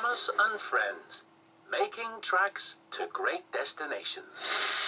Thomas and Friends, making tracks to great destinations.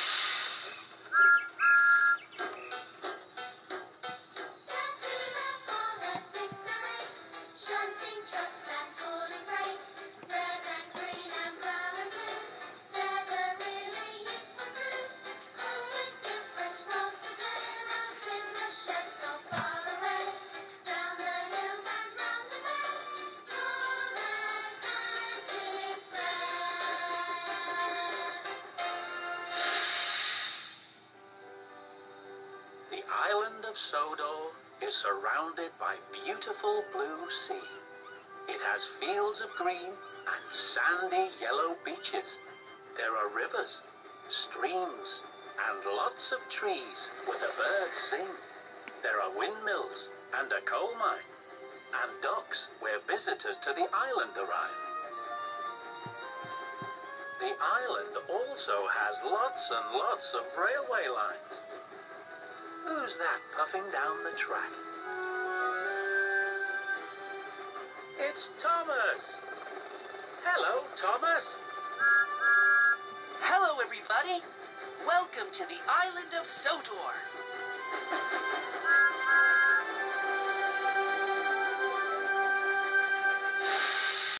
The island of Sodor is surrounded by beautiful blue sea. It has fields of green and sandy yellow beaches. There are rivers, streams, and lots of trees where the birds sing. There are windmills and a coal mine, and docks where visitors to the island arrive. The island also has lots and lots of railway lines. Who's that puffing down the track? It's Thomas! Hello, Thomas! Hello, everybody! Welcome to the island of Sodor!